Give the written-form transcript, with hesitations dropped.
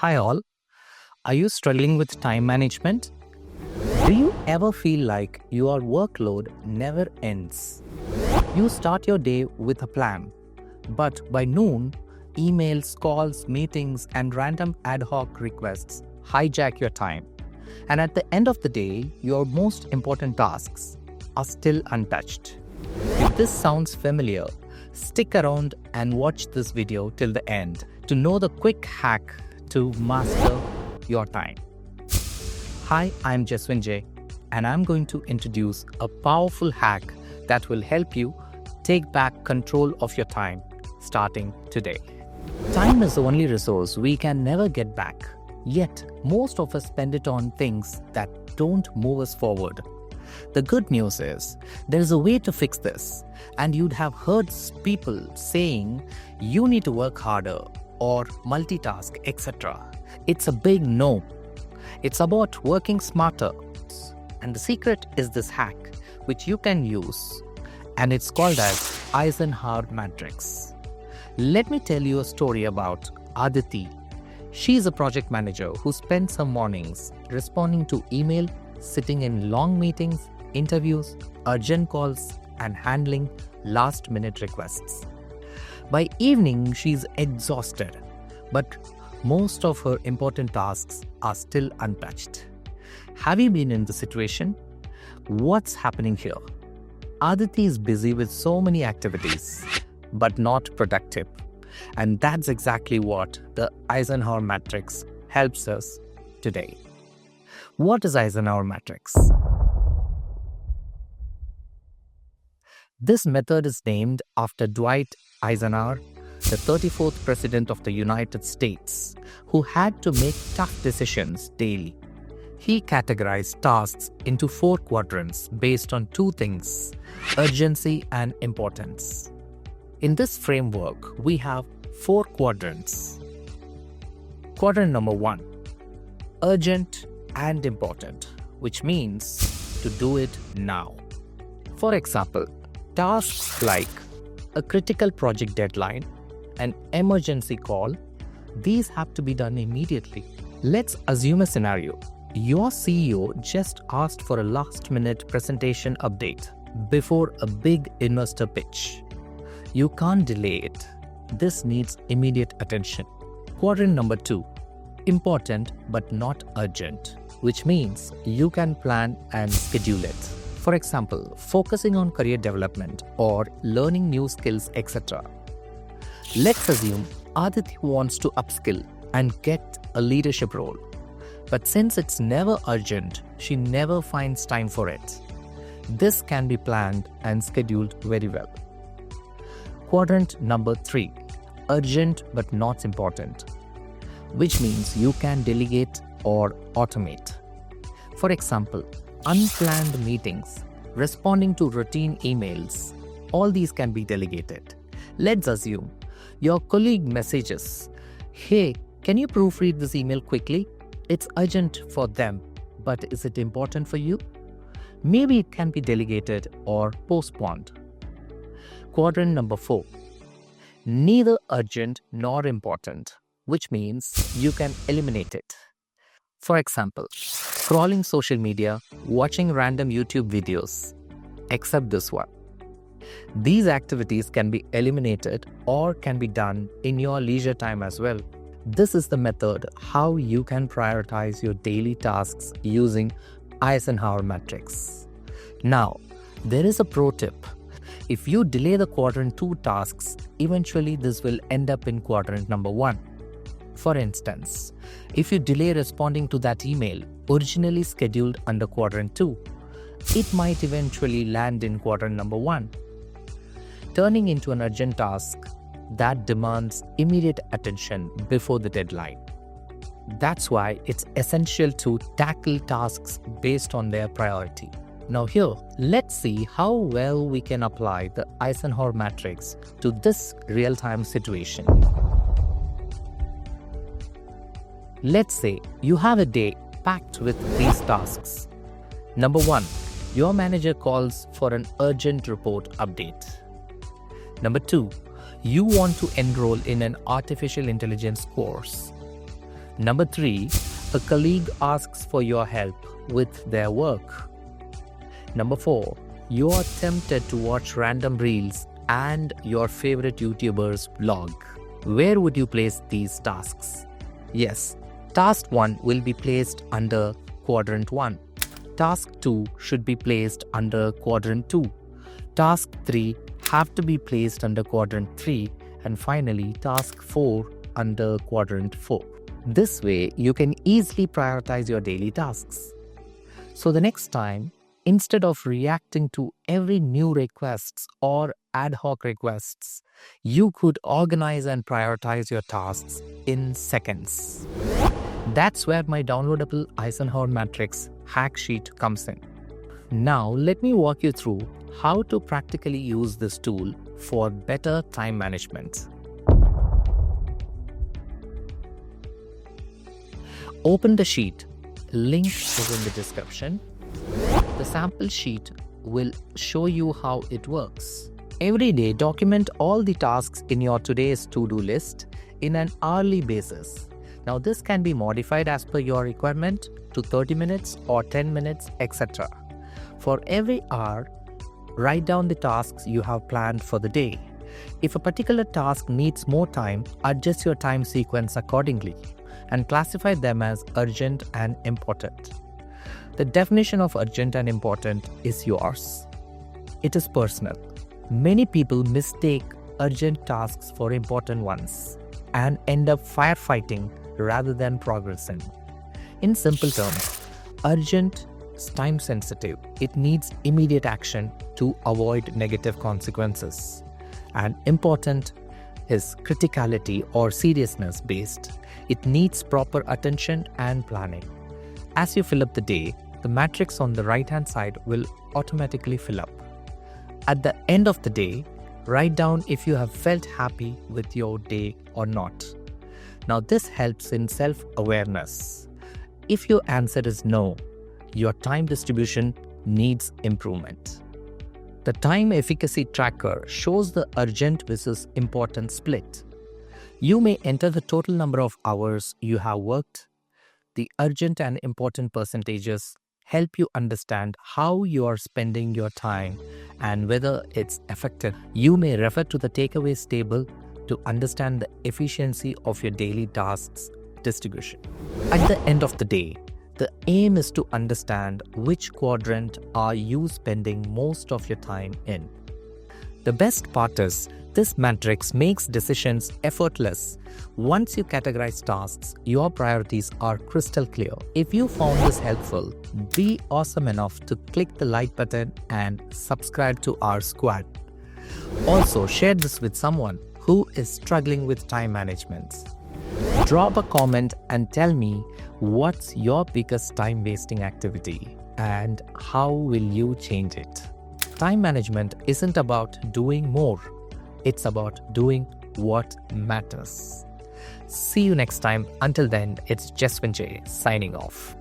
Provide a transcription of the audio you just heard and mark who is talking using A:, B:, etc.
A: Hi, all. Are you struggling with time management? Do you ever feel like your workload never ends? You start your day with a plan, but by noon, emails, calls, meetings, and random ad hoc requests hijack your time. And at the end of the day, your most important tasks are still untouched. If this sounds familiar, stick around and watch this video till the end to know the quick hack to master your time. Hi, I'm Jaswin J, and I'm going to introduce a powerful hack that will help you take back control of your time starting today. Time is the only resource we can never get back, yet most of us spend it on things that don't move us forward. The good news is, there is a way to fix this, and you'd have heard people saying you need to work harder or multitask, etc. It's a big no. It's about working smarter. And the secret is this hack, which you can use, and it's called as Eisenhower Matrix. Let me tell you a story about Aditi. She's a project manager who spends her mornings responding to email, sitting in long meetings, interviews, urgent calls, and handling last-minute requests. By evening, she's exhausted, but most of her important tasks are still untouched. Have you been in the situation? What's happening here? Aditi is busy with so many activities, but not productive. And that's exactly what the Eisenhower Matrix helps us today. What is Eisenhower Matrix? This method is named after Dwight Eisenhower, the 34th President of the United States, who had to make tough decisions daily. He categorized tasks into 4 quadrants based on 2 things: urgency and importance. In this framework, we have 4 quadrants. Quadrant number 1, urgent and important, which means to do it now. For example, tasks like a critical project deadline, an emergency call, these have to be done immediately. Let's assume a scenario. Your CEO just asked for a last-minute presentation update before a big investor pitch. You can't delay it. This needs immediate attention. Quadrant number 2, important but not urgent, which means you can plan and schedule it. For example, focusing on career development or learning new skills, etc. Let's assume Aditi wants to upskill and get a leadership role. But since it's never urgent, she never finds time for it. This can be planned and scheduled very well. Quadrant number 3, urgent but not important, which means you can delegate or automate. For example, unplanned meetings, responding to routine emails, all these can be delegated. Let's assume your colleague messages, "Hey, can you proofread this email quickly?" It's urgent for them, but is it important for you? Maybe it can be delegated or postponed. Quadrant number 4, neither urgent nor important, which means you can eliminate it. For example, scrolling social media, watching random YouTube videos, except this one. These activities can be eliminated or can be done in your leisure time as well. This is the method how you can prioritize your daily tasks using Eisenhower Matrix. Now, there is a pro tip. If you delay the quadrant 2 tasks, eventually this will end up in quadrant number 1. For instance, if you delay responding to that email originally scheduled under quadrant 2, it might eventually land in quadrant number 1, turning into an urgent task that demands immediate attention before the deadline. That's why it's essential to tackle tasks based on their priority. Now here, let's see how well we can apply the Eisenhower Matrix to this real-time situation. Let's say you have a day packed with these tasks. Number 1, your manager calls for an urgent report update. Number 2, you want to enroll in an artificial intelligence course. Number 3, a colleague asks for your help with their work. Number 4, you are tempted to watch random reels and your favorite YouTuber's vlog. Where would you place these tasks? Yes, task 1 will be placed under quadrant 1. Task 2 should be placed under quadrant 2. Task 3 have to be placed under quadrant 3, and finally task 4 under quadrant 4. This way you can easily prioritize your daily tasks. So the next time, instead of reacting to every new requests or ad hoc requests, you could organize and prioritize your tasks in seconds. That's where my downloadable Eisenhower matrix hack sheet comes in. Now let me walk you through how to practically use this tool for better time management. Open the sheet. Link is in the description. The sample sheet will show you how it works. Every day, document all the tasks in your today's to-do list in an hourly basis. Now, this can be modified as per your requirement to 30 minutes or 10 minutes, etc. For every hour, write down the tasks you have planned for the day. If a particular task needs more time, adjust your time sequence accordingly and classify them as urgent and important. The definition of urgent and important is yours. It is personal. Many people mistake urgent tasks for important ones and end up firefighting rather than progressing. In simple terms, urgent is time sensitive. It needs immediate action to avoid negative consequences. And important is criticality or seriousness based. It needs proper attention and planning. As you fill up the day, the matrix on the right hand side will automatically fill up. At the end of the day, write down if you have felt happy with your day or not. Now this helps in self-awareness. If your answer is no, your time distribution needs improvement. The time efficacy tracker shows the urgent versus important split. You may enter the total number of hours you have worked. The urgent and important percentages help you understand how you are spending your time and whether it's effective. You may refer to the takeaways table to understand the efficiency of your daily tasks distribution. At the end of the day, the aim is to understand which quadrant are you spending most of your time in. The best part is, this matrix makes decisions effortless. Once you categorize tasks, your priorities are crystal clear. If you found this helpful, be awesome enough to click the like button and subscribe to our squad. Also, share this with someone who is struggling with time management. Drop a comment and tell me what's your biggest time wasting activity and how will you change it. Time management isn't about doing more. It's about doing what matters. See you next time. Until then, it's Jaswin J signing off.